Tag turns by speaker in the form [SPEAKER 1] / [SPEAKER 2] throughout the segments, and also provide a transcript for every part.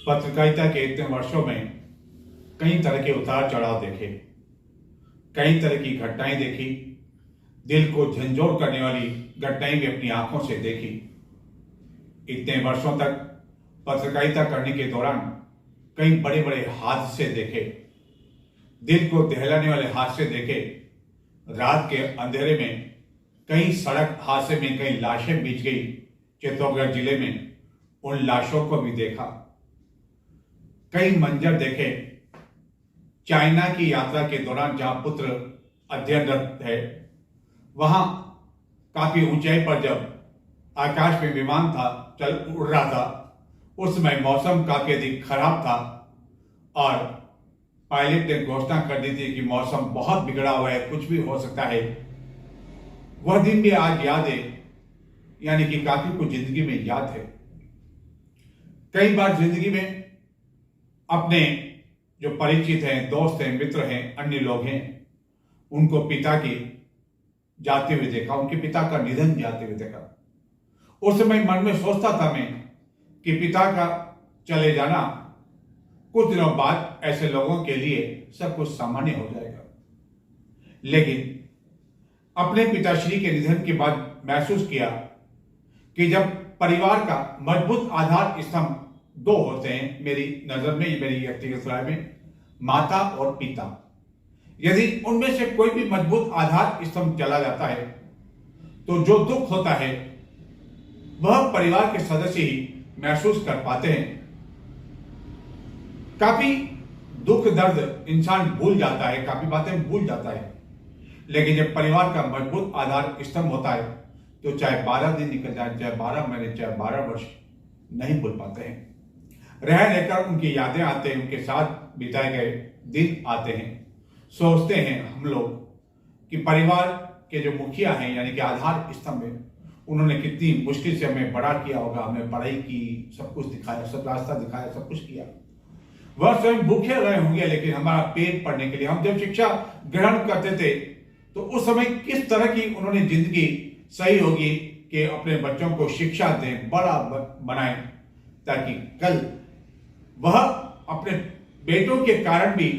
[SPEAKER 1] पत्रकारिता के इतने वर्षों में कई तरह के उतार चढ़ाव देखे, कई तरह की घटनाएं देखी, दिल को झंझोर करने वाली घटनाएं भी अपनी आंखों से देखी। इतने वर्षों तक पत्रकारिता करने के दौरान कई बड़े बड़े हादसे देखे, दिल को दहलाने वाले हादसे देखे। रात के अंधेरे में कई सड़क हादसे में कई लाशें बिछ गई चित्तौड़गढ़ जिले में, उन लाशों को भी देखा। कई मंजर देखे। चाइना की यात्रा के दौरान जहां पुत्र अध्ययनरत है, वहां काफी ऊंचाई पर जब आकाश में विमान था चल उड़ रहा था, उस समय मौसम काफी अधिक खराब था और पायलट ने घोषणा कर दी थी कि मौसम बहुत बिगड़ा हुआ है, कुछ भी हो सकता है। वह दिन भी आज याद है, यानी कि काफी कुछ जिंदगी में याद है। कई बार जिंदगी में अपने जो परिचित हैं, दोस्त हैं, मित्र हैं, अन्य लोग हैं, उनको पिता की जाते हुए देखा, उनके पिता का निधन जाते हुए देखा। उस समय मन में सोचता था मैं कि पिता का चले जाना कुछ दिनों बाद ऐसे लोगों के लिए सब कुछ सामान्य हो जाएगा, लेकिन अपने पिताश्री के निधन के बाद महसूस किया कि जब परिवार का मजबूत आधार स्तंभ दो होते हैं, मेरी नजर में, मेरी व्यक्तिगत राय में, माता और पिता, यदि उनमें से कोई भी मजबूत आधार स्तंभ चला जाता है तो जो दुख होता है वह परिवार के सदस्य ही महसूस कर पाते हैं। काफी दुख दर्द इंसान भूल जाता है, काफी बातें भूल जाता है, लेकिन जब परिवार का मजबूत आधार स्तंभ होता है तो चाहे 12 दिन निकल जाए, चाहे 12 महीने, चाहे 12 वर्ष, नहीं भूल पाते हैं। रह रहकर उनकी यादें आते हैं, उनके साथ बिताए गए दिन आते हैं। सोचते हैं हम लोग कि परिवार के जो मुखिया हैं, यानी कि आधार स्तंभ है, उन्होंने कितनी मुश्किल से हमें बड़ा किया होगा, हमें पढ़ाई की, सब कुछ दिखाया, सब रास्ता दिखाया, सब कुछ किया। वह स्वयं भूखे रहे होंगे, लेकिन हमारा पेट पढ़ने के लिए, हम जब शिक्षा ग्रहण करते थे तो उस समय किस तरह की उन्होंने जिंदगी सही होगी कि अपने बच्चों को शिक्षा दें, बड़ा बनाएं, ताकि कल वह अपने बेटों के कारण भी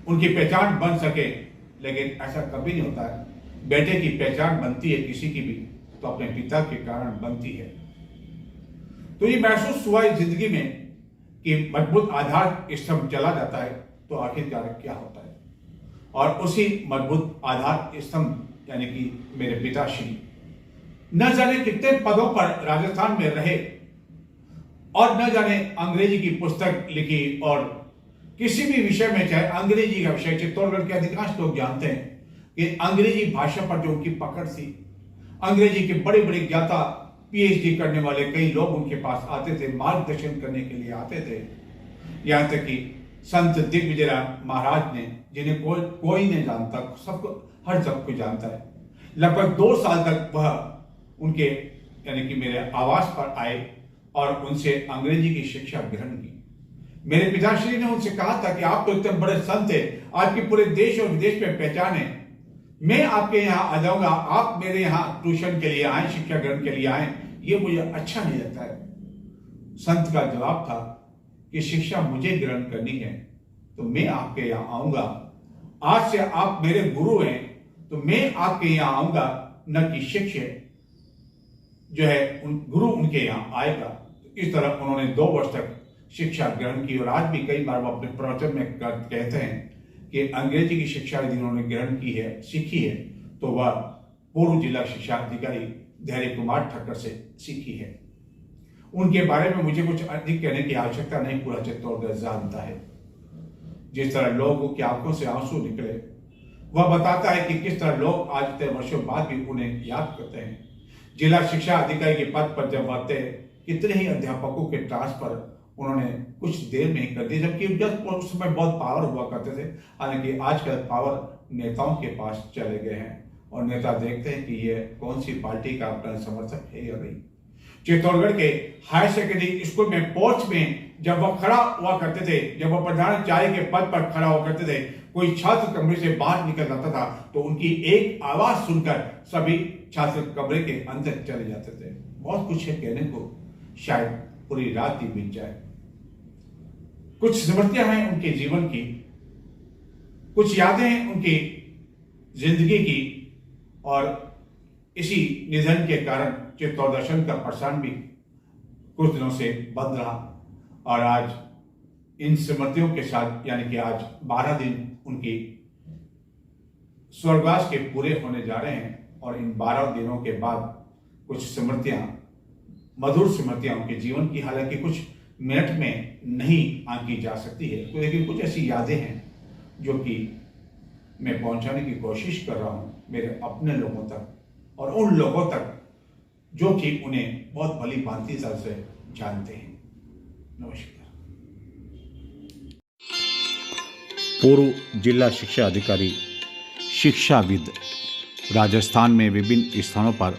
[SPEAKER 1] उनकी पहचान बन सके। लेकिन ऐसा कभी नहीं होता है। बेटे की पहचान बनती है किसी की भी तो अपने पिता के कारण बनती है। तो ये महसूस हुआ इस जिंदगी में कि मजबूत आधार स्तंभ चला जाता है तो आखिरकार क्या होता है। और उसी मजबूत आधार स्तंभ यानी कि मेरे पिताश्री न जाने कितने पदों पर राजस्थान में रहे और न जाने अंग्रेजी की पुस्तक लिखी, और किसी भी विषय में, चाहे अंग्रेजी का विषय, चित्तौड़गढ़ के अधिकांश लोग जानते हैं कि अंग्रेजी भाषा पर जो उनकी पकड़ थी, अंग्रेजी के बड़े बड़े ज्ञाता, पीएचडी करने वाले कई लोग उनके पास आते थे, मार्गदर्शन करने के लिए आते थे। यहां तक कि संत दिग्विजय महाराज ने, जिन्हें कोई नहीं जानता, सबको, हर सबको जानता है, लगभग 2 साल तक वह उनके यानी कि मेरे आवास पर आए और उनसे अंग्रेजी की शिक्षा ग्रहण की। मेरे पिताश्री ने उनसे कहा था कि आप तो इतने बड़े संत हैं, आपकी पूरे देश और विदेश में पहचान है, मैं आपके यहाँ आ जाऊंगा, आप मेरे यहाँ ट्यूशन के लिए आए, शिक्षा ग्रहण के लिए आए, ये मुझे अच्छा नहीं लगता है। संत का जवाब था कि शिक्षा मुझे ग्रहण करनी है तो मैं आपके यहाँ आऊंगा, आज से आप मेरे गुरु हैं तो मैं आपके यहाँ आऊंगा, न कि शिष्य जो है गुरु उनके यहाँ आएगा। इस तरह उन्होंने 2 वर्ष तक शिक्षा ग्रहण की। और आज भी कई बार वो अपने प्रवचन में कहते हैं कि अंग्रेजी की शिक्षा यदि उन्होंने ग्रहण की है, सीखी है, तो वह पूर्व जिला शिक्षा अधिकारी धैर्य कुमार ठक्कर से सीखी है। उनके बारे में मुझे कुछ अधिक कहने की आवश्यकता नहीं, पूरा चित्तौड़गढ़ जानता है। जिस तरह लोगों की आंखों से आंसू निकले, वह बताता है कि किस तरह लोग आज इतने वर्षों बाद भी उन्हें याद करते हैं। जिला शिक्षा अधिकारी के पद पर जब आते हैं, कितने ही अध्यापकों के ट्रांसफर उन्होंने कुछ देर में ही कर दिया, जबकि उस समय बहुत पावर हुआ करते थे। हालांकि आजकल पावर नेताओं के पास चले गए हैं और नेता देखते हैं कि ये कौन सी पार्टी का अपना समर्थक है या नहीं। चित्तौड़गढ़ के हायर सेकेंडरी स्कूल में पोर्च में जब वह खड़ा हुआ करते थे, जब वह प्रधानाचार्य के पद पर खड़ा हुआ करते थे, कोई छात्र कमरे से बाहर निकल जाता था तो उनकी एक आवाज सुनकर सभी छात्र कमरे के अंदर चले जाते थे। बहुत कुछ है कहने को, शायद पूरी रात ही बीत जाए। कुछ स्मृतियां हैं उनके जीवन की, कुछ यादें हैं उनकी जिंदगी की, और इसी निधन के कारण चित्तौदर्शन का प्रसारण भी कुछ दिनों से बंद रहा। और आज इन स्मृतियों के साथ, यानी कि आज 12 दिन उनकी स्वर्गवास के पूरे होने जा रहे हैं, और इन 12 दिनों के बाद कुछ स्मृतियां, मधुर स्मृतियां उनके जीवन की, हालांकि कुछ मिनट में नहीं आंकी जा सकती है, तो लेकिन कुछ ऐसी यादें हैं जो कि मैं पहुंचाने की कोशिश कर रहा हूं मेरे अपने लोगों तक और उन लोगों तक जो कि उन्हें बहुत भली भांति से जानते हैं। नमस्कार।
[SPEAKER 2] पूर्व जिला शिक्षा अधिकारी, शिक्षाविद, राजस्थान में विभिन्न स्थानों पर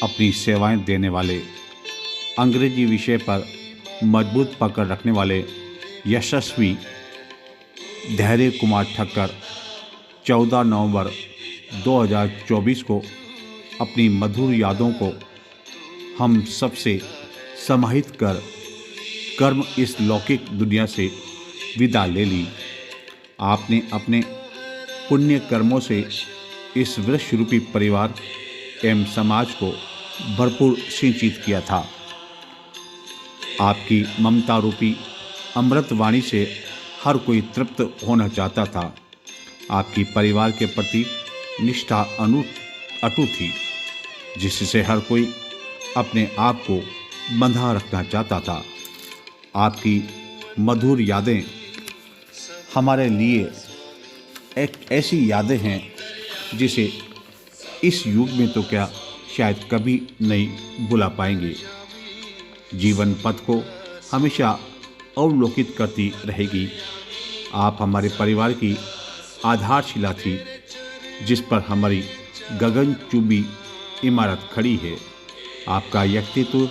[SPEAKER 2] अपनी सेवाएं देने वाले, अंग्रेजी विषय पर मजबूत पकड़ रखने वाले यशस्वी धैर्य कुमार ठक्कर 14 नवंबर 2024 को अपनी मधुर यादों को हम सबसे समाहित कर कर्म इस लौकिक दुनिया से विदा ले ली। आपने अपने पुण्य कर्मों से इस वृक्ष रूपी परिवार एवं समाज को भरपूर सिंचित किया था। आपकी ममता रूपी अमृत वाणी से हर कोई तृप्त होना चाहता था। आपकी परिवार के प्रति निष्ठा अटूट थी, जिससे हर कोई अपने आप को बंधा रखना चाहता था। आपकी मधुर यादें हमारे लिए एक ऐसी यादें हैं जिसे इस युग में तो क्या शायद कभी नहीं भुला पाएंगे। जीवन पथ को हमेशा अवलोकित करती रहेगी। आप हमारे परिवार की आधारशिला थी, जिस पर हमारी गगनचुंबी इमारत खड़ी है। आपका व्यक्तित्व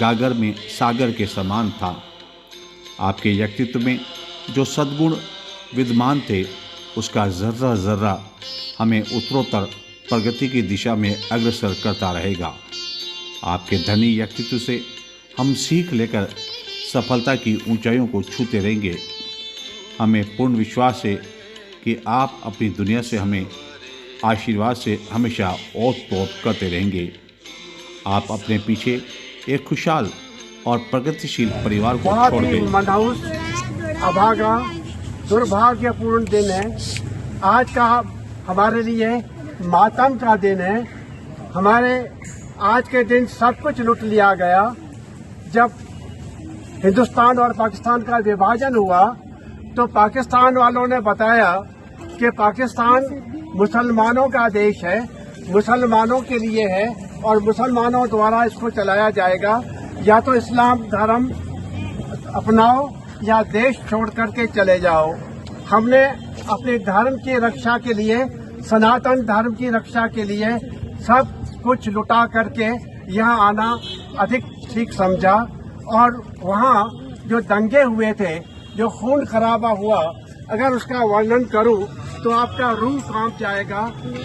[SPEAKER 2] गागर में सागर के समान था। आपके व्यक्तित्व में जो सद्गुण विद्यमान थे, उसका जर्रा जर्रा हमें उत्तरोत्तर प्रगति की दिशा में अग्रसर करता रहेगा। आपके धनी व्यक्तित्व से हम सीख लेकर सफलता की ऊंचाइयों को छूते रहेंगे। हमें पूर्ण विश्वास है कि आप अपनी दुनिया से हमें आशीर्वाद से हमेशा ओत-पोत करते रहेंगे। आप अपने पीछे एक खुशहाल और प्रगतिशील परिवार को छोड़ गए।
[SPEAKER 3] मनहूस, अभागा, दुर्भाग्यपूर्ण दिन है। आज का हमारे लिए मातम का दिन है। हमारे आज के दिन सब कुछ लूट लिया गया। जब हिंदुस्तान और पाकिस्तान का विभाजन हुआ तो पाकिस्तान वालों ने बताया कि पाकिस्तान मुसलमानों का देश है, मुसलमानों के लिए है और मुसलमानों द्वारा इसको चलाया जाएगा। या तो इस्लाम धर्म अपनाओ या देश छोड़ करके चले जाओ। हमने अपने धर्म की रक्षा के लिए, सनातन धर्म की रक्षा के लिए सब कुछ लुटा करके यहाँ आना अधिक ठीक समझा। और वहाँ जो दंगे हुए थे, जो खून खराबा हुआ, अगर उसका वर्णन करूं तो आपका रूह कांप जाएगा,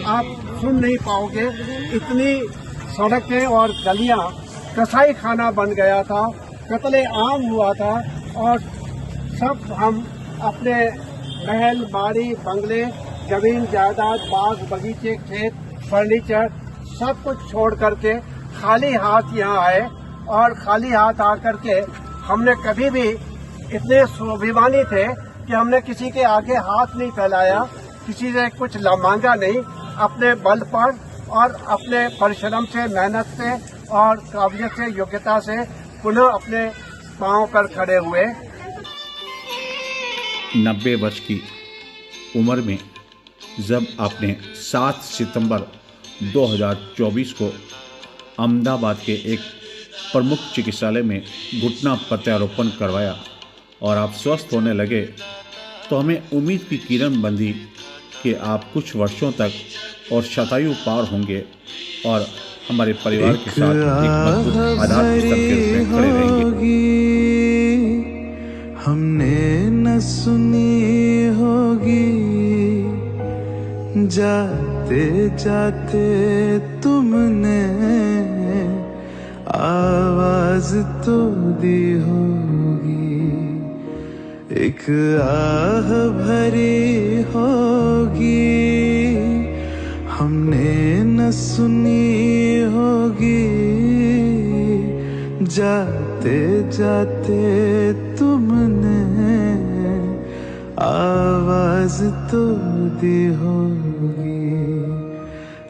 [SPEAKER 3] आप सुन नहीं पाओगे। इतनी सड़कें और गलियां कसाई खाना बन गया था, कत्ले आम हुआ था। और सब हम अपने महल, बाड़ी, बंगले, जमीन जायदाद, बाग बगीचे, खेत, फर्नीचर सब कुछ छोड़ करके खाली हाथ यहाँ आए। और खाली हाथ आकर के हमने कभी भी इतने स्वाभिमानी थे कि हमने किसी के आगे हाथ नहीं फैलाया, किसी से कुछ मांगा नहीं। अपने बल पर और अपने परिश्रम से, मेहनत से और काबिलियत से, योग्यता से पुनः अपने पांव पर खड़े हुए।
[SPEAKER 2] 90 वर्ष की उम्र में जब आपने 7 सितंबर 2024 को अहमदाबाद के एक प्रमुख चिकित्सालय में घुटना प्रत्यारोपण करवाया और आप स्वस्थ होने लगे, तो हमें उम्मीद की किरण बंधी कि आप कुछ वर्षों तक और शतायु पार होंगे और हमारे परिवार के साथ एक मजबूत आधार स्तंभ के रूप में खड़े रहेंगे।
[SPEAKER 4] हमने न सुनी होगी, जाते जाते तुमने आवाज तो दी होगी, एक आह भरी होगी हमने न सुनी होगी, जाते जाते तुमने आवाज तो दी होगी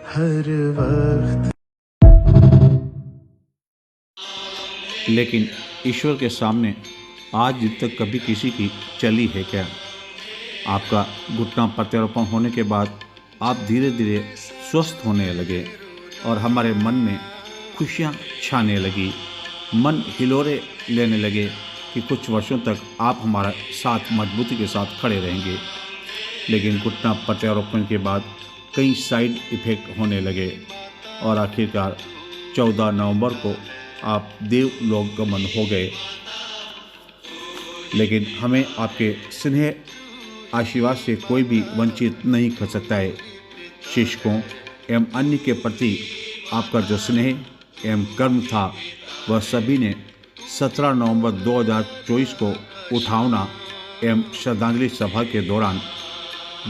[SPEAKER 4] हर वक्त।
[SPEAKER 2] लेकिन ईश्वर के सामने आज तक कभी किसी की चली है क्या? आपका घुटना प्रत्यारोपण होने के बाद आप धीरे धीरे स्वस्थ होने लगे और हमारे मन में खुशियाँ छाने लगी। मन हिलोरे लेने लगे कि कुछ वर्षों तक आप हमारा साथ मजबूती के साथ खड़े रहेंगे। लेकिन घुटना प्रत्यारोपण के बाद कई साइड इफ़ेक्ट होने लगे और आखिरकार 14 नवंबर को आप देवलोक गमन हो गए। लेकिन हमें आपके स्नेह आशीर्वाद से कोई भी वंचित नहीं कर सकता है। शिक्षकों एवं अन्य के प्रति आपका जो स्नेह एवं कर्म था वह सभी ने 17 नवंबर 2024 को उठावना एवं श्रद्धांजलि सभा के दौरान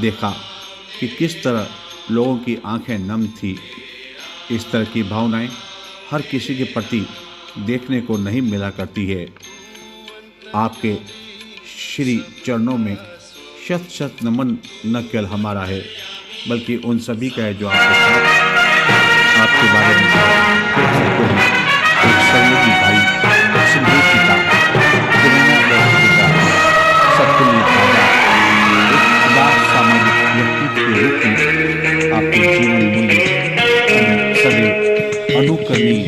[SPEAKER 2] देखा कि किस तरह लोगों की आंखें नम थी। इस तरह की भावनाएं हर किसी के प्रति देखने को नहीं मिला करती है। आपके श्री चरणों में शत शत नमन न केवल हमारा है बल्कि उन सभी का है जो आपके साथ आपके बारे में एक सहयोगी भाई, सिंधु पिता, पिता, सबके लिए दादा, एक उदार सामाजिक व्यक्ति के रूप में आपके जीवन मूल्य सदैव अनुकरणीय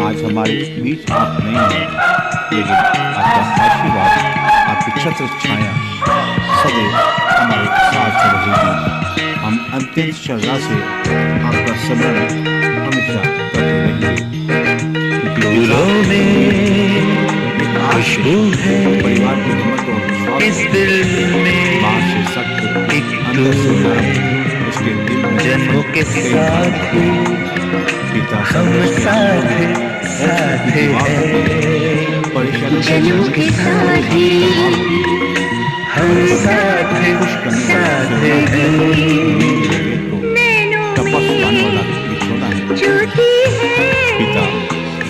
[SPEAKER 2] आज हमारे बीच आप नहीं हैं, लेकिन आपका आशीर्वाद, आपकी छत्र छाया सदैव हमारे साथ रहेगी। हम अत्यंत श्रद्धा से आपका स्मरण हमेशा करते रहेंगे। परिवार की हिम्मत और विश्वास बाहर से सख्त अंदर से नरम, उसके दिल में जन्मों के साथ पिता
[SPEAKER 5] हम साथ जन्मों के साथ हम साथ
[SPEAKER 2] ज्योति है पिता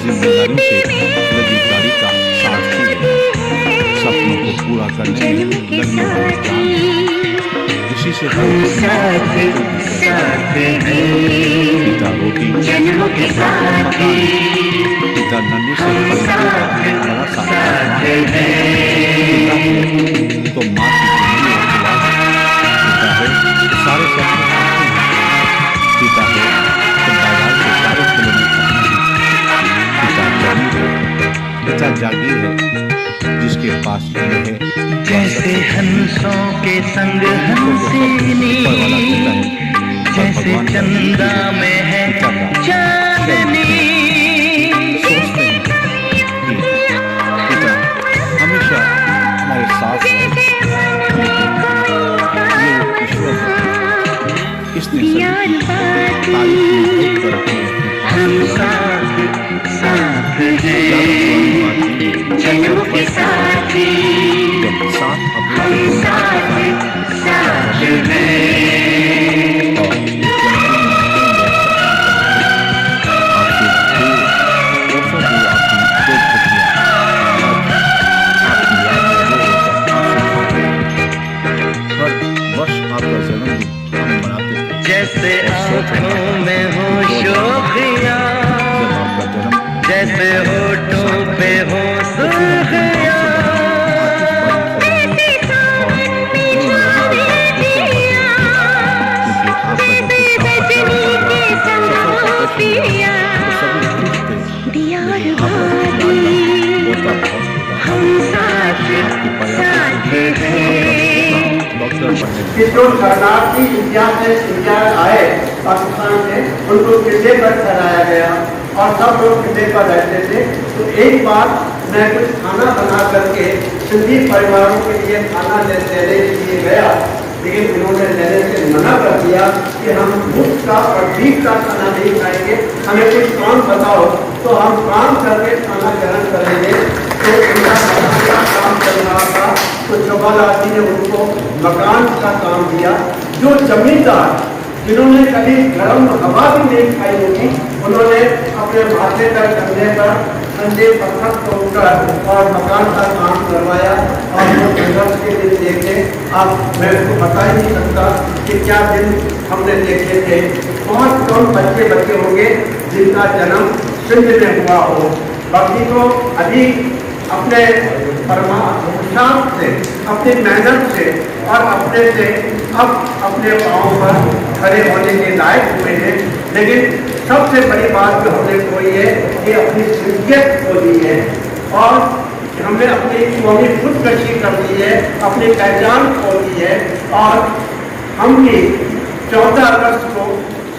[SPEAKER 2] जिम्मेदारी से लगी गाड़ी का सारथी है, सपनों को पूरा करने में लगने वाला जान है। इसी से हम साथ पिता रोटी पिता नन्ही से बड़ा साथ तो माँ की जिंदगी और खिलाफ पिता है सारे सपने पिता है तो बाजार के सारे खिलौने पिता जागीर है, पिता जागीर है जिसके पास है
[SPEAKER 5] जैसे हंसों के संग हंसिनी, जैसे चंदा में है चांदनी।
[SPEAKER 2] पिता हमेशा हमारे साथ है, लेकिन ये ईश्वर है, इसने सभी तारीफ कर रखी है।
[SPEAKER 5] हम साथ हैं जन्मों के साथी,
[SPEAKER 2] जब साथ
[SPEAKER 5] हम साथ जैसे आँखों में हो शोखियाँ, जैसे होठों पे हो सुर्खियाँ,
[SPEAKER 3] कि जो शरणार्थी इंडिया से इंडिया आए पाकिस्तान से, उनको किले पर ठहराया गया और सब लोग किले पर रहते थे। तो एक बार मैं कुछ खाना बना करके सिंधी परिवारों के लिए खाना देने के लिए गया, लेकिन उन्होंने लेने से मना कर दिया कि हम मुफ्त का और भीख का खाना नहीं खाएंगे, हमें कुछ काम बताओ तो हम काम करके खाना ग्रहण करेंगे। तो उनका का काम चल रहा था, तो चौबालाल जी ने उनको मकान का काम दिया। जो जमींदार जिन्होंने कभी गर्म हवा भी नहीं खाई होगी, उन्होंने अपने माथे पर कंधे पर ठंडे पत्थर तोड़कर और मकान का काम करवाया। और वो संघर्ष के दिन देखे, अब मैं उसको बता ही नहीं सकता कि क्या दिन हमने देखे थे। बहुत कम बच्चे होंगे जिनका जन्म सिंध में हुआ हो, बाकी तो अभी अपने पुरुषार्थ से, अपनी मेहनत से और अपने से अब अपने पाँव पर खड़े होने के लायक हुए हैं। लेकिन सबसे बड़ी बात जो हमने खोई है कि अपनी सिंधियत खो दी है और हमने अपनी कौमी खुदकशी कर दी है, अपनी पहचान खो दी है। और हम भी 14 अगस्त को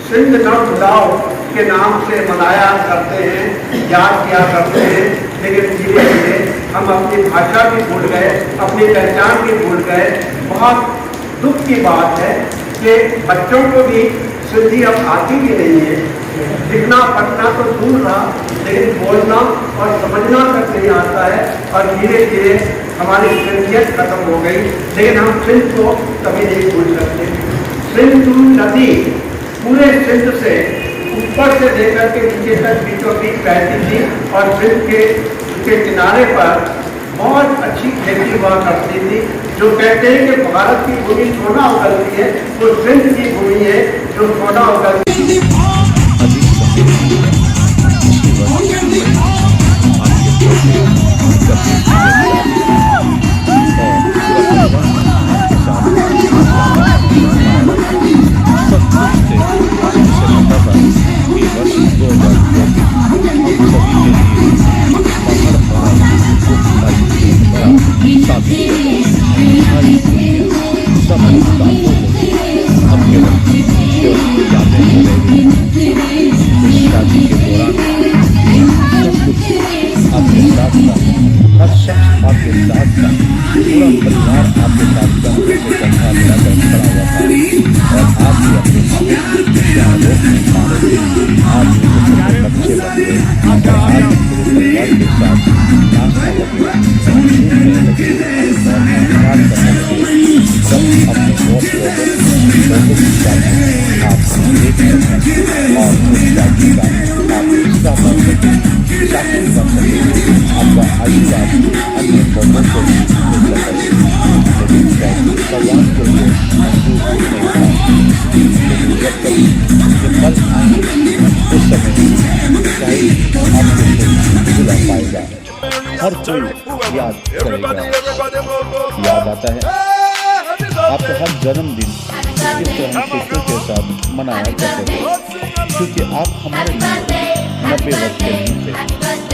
[SPEAKER 3] सिंध न भुलाओ के नाम से मनाया करते हैं, याद किया करते हैं, लेकिन धीरे धीरे हम अपनी भाषा भी भूल गए, अपनी पहचान भी भूल गए। बहुत दुख की बात है कि बच्चों को भी सिंधी अब आती भी नहीं है। लिखना पढ़ना तो दूर रहा, लेकिन बोलना और समझना तक नहीं आता है। और धीरे धीरे हमारी सिंधियत खत्म हो गई, लेकिन हम सिंध को कभी नहीं भूल सकते। सिंधु नदी पूरे सिंध से ऊपर से लेकर के नीचे तक बीचों बीच बहती थी और सिंध के किनारे पर बहुत अच्छी खेती हुआ करती थी। जो कहते हैं कि भारत की भूमि सोना उगलती है, वो सिंध की भूमि है जो सोना उगलती है।
[SPEAKER 2] हर कोई याद करेगा। याद आता है आपका हर जन्मदिन इस तरह खुशियों के साथ मनाया करते थे, क्योंकि आप हमारे लिए 90 वर्ष के नहीं थे।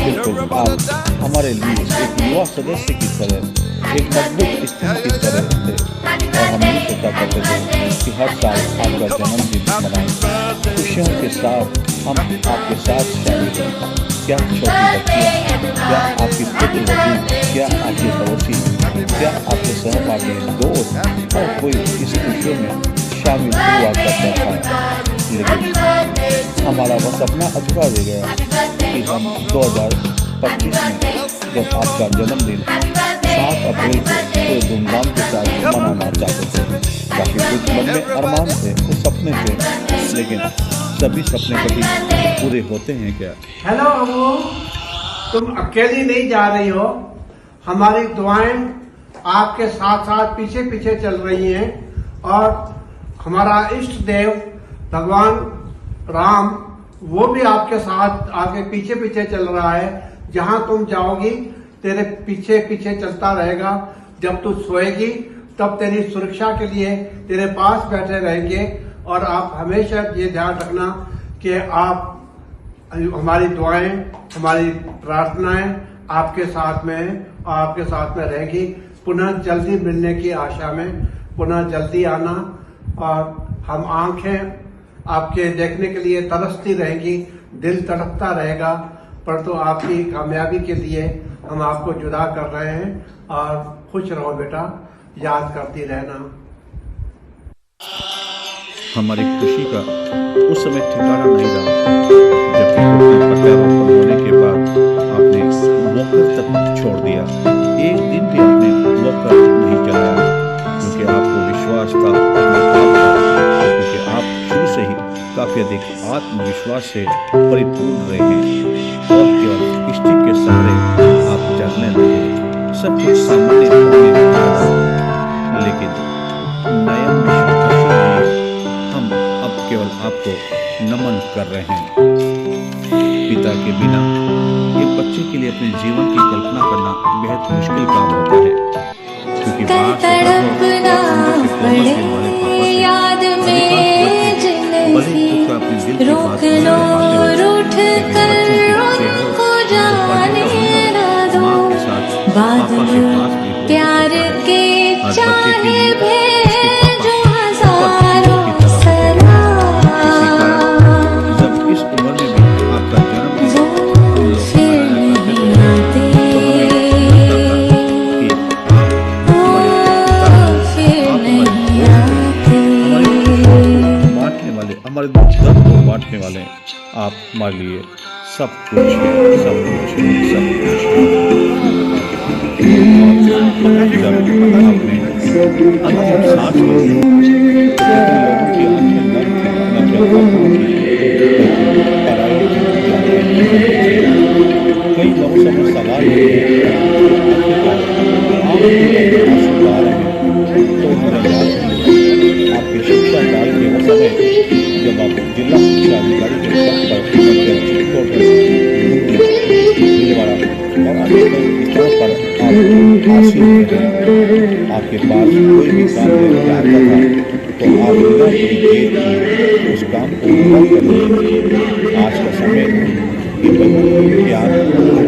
[SPEAKER 2] बिल्कुल आप हमारे लिए एक युवा सदस्य की तरह, एक मजबूत स्तंभ की तरह थे। और हम नहीं सोचा करते थे कि हर साल आपका जन्मदिन मनाएं। खुशियों के साथ हम आपके साथ शामिल हैं। क्या छोटी बच्चियाँ, क्या आपकी पुत्रवधू, क्या आपके पड़ोसी, क्या आपके सहपाठी, दोस्त, हर कोई इस खुशियों में शामिल हुआ करता था। लेकिन हमारा वो सपना अधूरा रह गया कि हम 2025 में जब आपका जन्मदिन 7 अप्रैल को पूरे धूमधाम के साथ मनाना चाहते थे। बाकी कुछ मन में अरमान थे, कुछ सपने थे, लेकिन सभी सपने कभी पूरे होते हैं क्या?
[SPEAKER 3] हेलो अम्मू, तुम अकेली नहीं जा रही हो। हमारी दुआएं आपके साथ साथ पीछे पीछे चल रही हैं। और हमारा इष्ट देव भगवान राम, वो भी आपके साथ आगे पीछे पीछे चल रहा है। जहां तुम जाओगी तेरे पीछे पीछे चलता रहेगा। जब तू सोएगी तब तेरी सुरक्षा के लिए तेरे पास बैठे रहेंगे। और आप हमेशा ये ध्यान रखना कि आप हमारी दुआएं, हमारी प्रार्थनाएं आपके साथ में हैं, आपके साथ में रहेगी। पुनः जल्दी मिलने की आशा में, पुनः जल्दी आना। और हम आंखें आपके देखने के लिए तरसती रहेंगी, दिल तड़पता रहेगा, परंतु आपकी कामयाबी के लिए हम आपको जुदा कर रहे हैं। और खुश रहो बेटा, याद करती रहना।
[SPEAKER 2] हमारी खुशी का उस समय ठिकाना नहीं रहा जबकि घुटना प्रत्यारोपण होने के बाद आपने वॉकर तक छोड़ दिया। एक दिन भी आपने वॉकर नहीं चलाया क्योंकि आपको विश्वास था अपने आप पर, क्योंकि आप शुरू से ही काफी अधिक आत्मविश्वास से परिपूर्ण रहे हैं और केवल स्टिक के सहारे आप चलने लगे। सब कुछ सामान्य होने लगा, लेकिन नयन में हम अब केवल आपको नमन कर रहे हैं। पिता के बिना एक बच्चे के लिए अपने जीवन की कल्पना करना बेहद मुश्किल काम होता है, क्योंकि बाहर से
[SPEAKER 6] तड़पना पड़े याद में जिंदगी रोक लो रूठ कर उनको जाने ना दो बाद में प्यार के चाहे भेजो हजारों सलाम
[SPEAKER 2] जब इस उम्र में भी आपका जन्म
[SPEAKER 6] वो फिर नहीं आते वो फिर नहीं आते
[SPEAKER 2] हमारे दर्द को बांटने वाले आप हमारे लिए सब कुछ सब कुछ सब कुछ। जब आपने अंतिम सांस ली लोगों की आंखें नम कई लोगों से हमें सवाल आपकी शिक्षा काल के वो समय जब आप जिला शिक्षा अधिकारी के पद पर और अन्य स्थानों पर आप हासिल करें, आपके पास कोई भी काम नहीं आता था तो आप बिना कोई उस काम को पूरा करें। आज का समय कि ज्ञान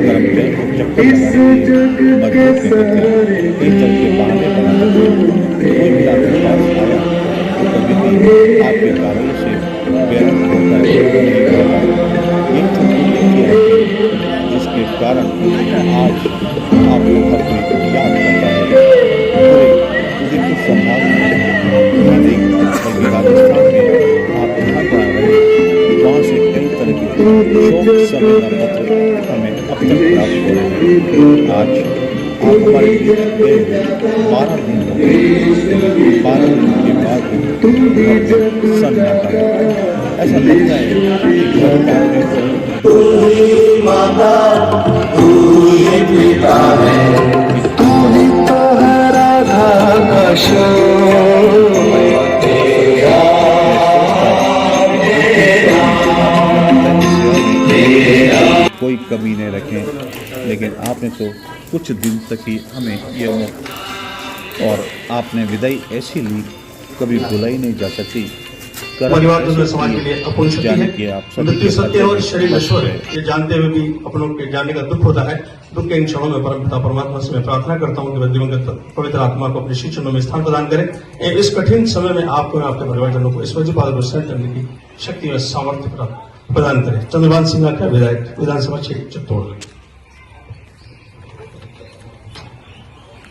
[SPEAKER 2] कर्मचारी को चक्कर लगाने के मजबूत करते कई तरह के बहाने बनाते कोई भी आपके पास आया तो कभी भी आपके कारण से बेरंग होकर नहीं होगा। एक जिसके कारण आज आपको हर कोई याद करता है। पूरे की संभावना बल्कि राजस्थान में आप जहाँ जहाँ रहे वहाँ से कई तरह के शोक संवेदना पत्र हमें अब तक प्राप्त हो रहे हैं। आज आप हमारे बीच गए 12 दिन हो गए, 12 दिन के बाद सन्नाटा है। ऐसा लगता है कि घर
[SPEAKER 4] तू ही तो है राधा का
[SPEAKER 2] कोई कमी नहीं रखें, लेकिन आपने तो कुछ दिन तक ही हमें ये और आपने विदाई ऐसी ली कभी भुलाई नहीं जा सकती।
[SPEAKER 7] परिवार दूसरे समाज के लिए अपूर्ण शक्ति है। मृत्यु सत्य और शरीर नश्वर है, ये जानते हुए भी अपनों के जाने का दुख होता है। दुख के इन क्षणों में परम पिता परमात्मा से मैं प्रार्थना करता हूँ कि दिवंगत पवित्र आत्मा को अपने शिक्षणों में स्थान प्रदान करें। इस कठिन समय में आपको और आपके परिवारजनों को इस वज्रपात को सहन करने की शक्ति और सामर्थ्य प्रदान करें। चंद्रभान सिन्हा का विधायक विधानसभा क्षेत्र चित्तौड़।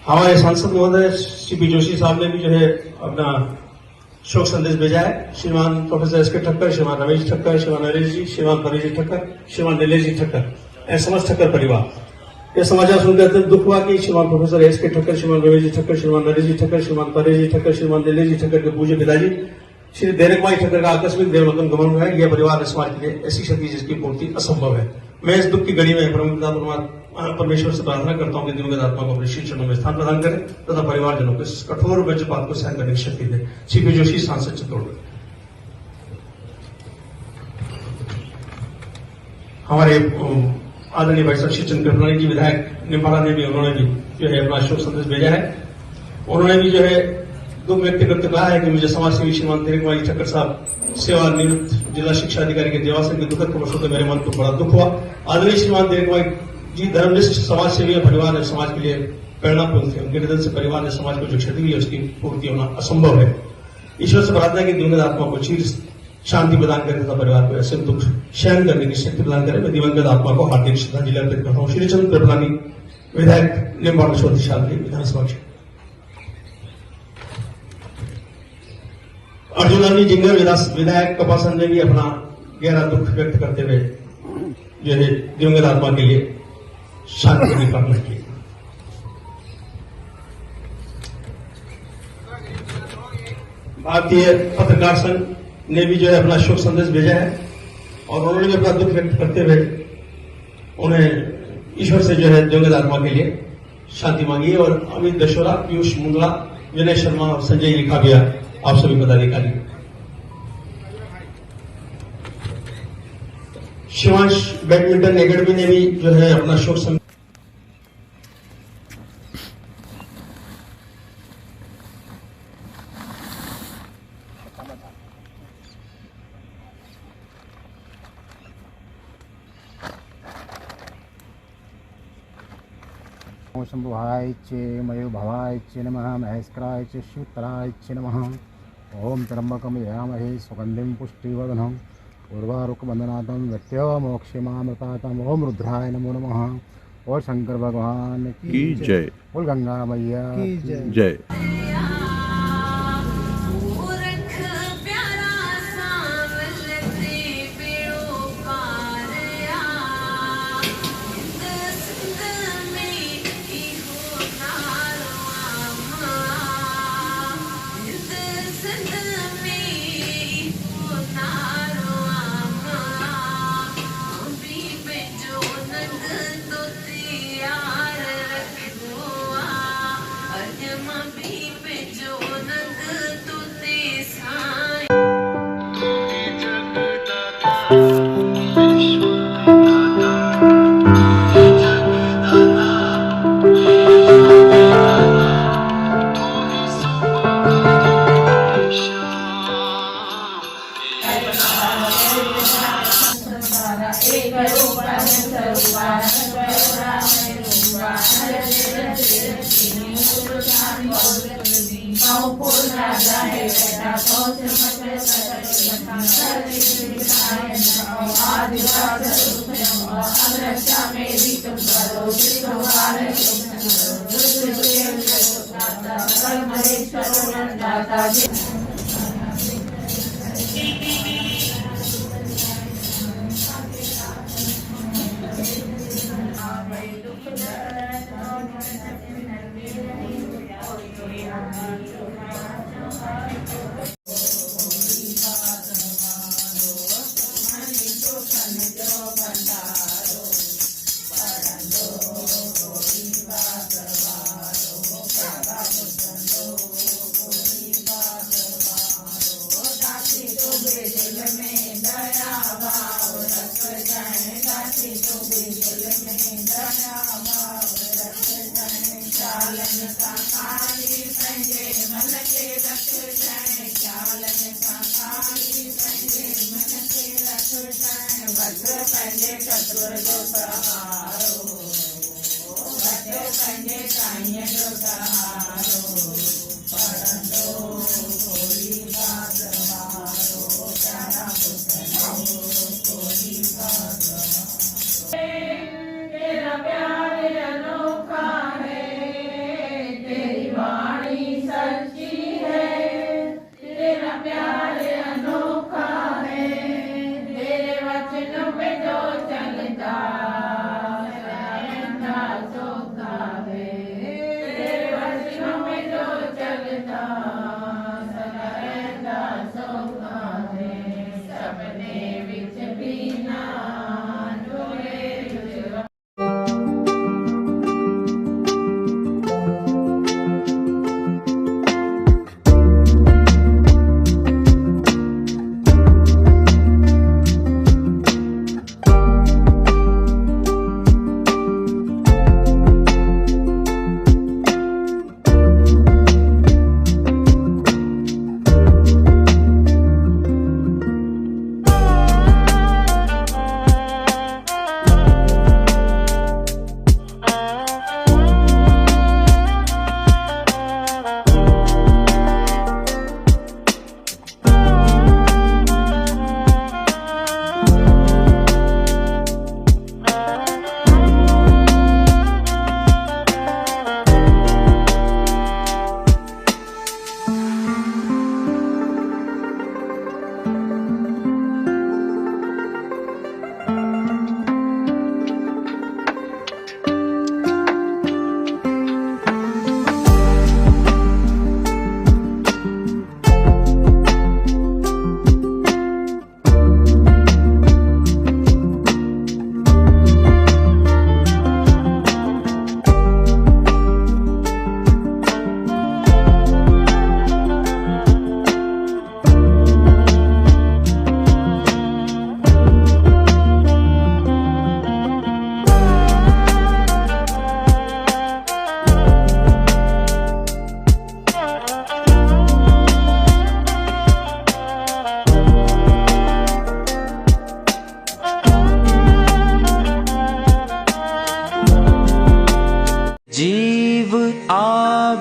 [SPEAKER 7] हमारे सांसद महोदय सीपी जोशी साहब ने भी जो है अपना शोक संदेश भेजा है। श्रीमान प्रोफेसर एस के ठक्कर, श्रीमान रमेश ठक्कर, श्रीमान नरेश जी, श्रीमान परेश जी ठक्कर, श्रीमान नीलेश जी ठक्कर, समस्त ठक्कर परिवार। यह समाचार सुनकर अत्यंत दुख हुआ कि श्रीमान प्रोफेसर एस के ठक्कर, श्रीमान रमेश जी ठक्कर, श्रीमान नरेश जी ठक्कर, श्रीमान परेश जी ठक्कर, श्रीमान नीलेश जी ठक्कर के पूज्य पिताजी श्री देरकमाई ठक्कर का आकस्मिक देवलोकन गमन हुआ है। यह परिवार समाज के लिए ऐसी क्षति जिसकी पूर्ति असंभव है। मैं इस दुख की घड़ी में परमेश्वर से प्रार्थना करता हूँ कि दिवंगत आत्मा को अपने शिक्षणों में स्थान प्रदान करें तथा परिवारजनों को इस कठोर वज्रपात को सहन करने की शक्ति दे। सीपी जोशी, सांसद चित्तौड़। हमारे आदरणीय भाई साहब श्री चंद्र कृपलानी जी विधायक निम्बाला ने भी उन्होंने भी जो है अपना शोक संदेश भेजा है। उन्होंने भी जो है दुख व्यक्त करते कहा है कि मुझे समाज सेवी श्रीमान देरकमाई ठक्कर साहब सेवानिवृत्त जिला शिक्षा अधिकारी के देवासन के दुखद खबर सुनकर मेरे मन को बड़ा दुख हुआ। आदरणीय श्रीमान देरकमाई जी धर्मनिष्ठ समाज सेवी परिवार है, समाज के लिए प्रेरणापूर्ण थे। उनके निधन से परिवार ने समाज को जो क्षति हुई है उसकी पूर्ति होना असंभव है। ईश्वर से प्रार्थना की दिवंगत आत्मा को चिर शांति प्रदान करें तथा परिवार को ऐसे दुख सहन करने की शक्ति प्रदान करें। मैं दिवंगत आत्मा को हार्दिक श्रद्धांजलि अर्पित करता हूँ। श्री चंद्र कृपलानी विधायक निम्बाला विधानसभा क्षेत्र। अर्जुनानी जिंगर विधायक कपासन ने भी अपना गहरा दुख व्यक्त करते हुए जो है दिवंगत आत्मा के लिए शांति की कामना की। भारतीय पत्रकार संघ ने भी जो है अपना शोक संदेश भेजा है और उन्होंने भी अपना दुख व्यक्त करते हुए उन्हें ईश्वर से जो है दिवंगत आत्मा के लिए शांति मांगी है। और अमित दशोरा, पीयूष मुंदड़ा, विनय शर्मा और संजय लिखाबिया आप सभी पदाधिकारी। शिवांश बैडमिंटन एकेडमी ने भी जो है अपना शोक संदेश
[SPEAKER 8] शंभुभाय च मयोभवाय च नमः महेश्वराय च शिवतराय च नमः। ओम त्र्यंबकं यजामहे सुगंधिं पुष्टिवर्धनम् उर्वारुकवंदनातं मृत्योर्मोक्षमामृतातं। ओम रुद्राय नमो नमः। और शंकर भगवान
[SPEAKER 2] की जय।
[SPEAKER 8] बोल गंगा मैया की
[SPEAKER 2] जय।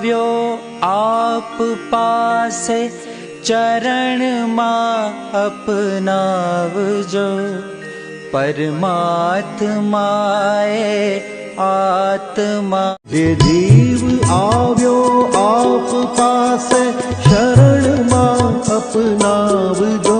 [SPEAKER 5] આવ્યો આપ પાસે ચરણમાં અપનાવજો પરમાત્માએ આત્મા
[SPEAKER 4] જે જીવ આવ્યો આપ પાસે શરણમાં અપનાવજો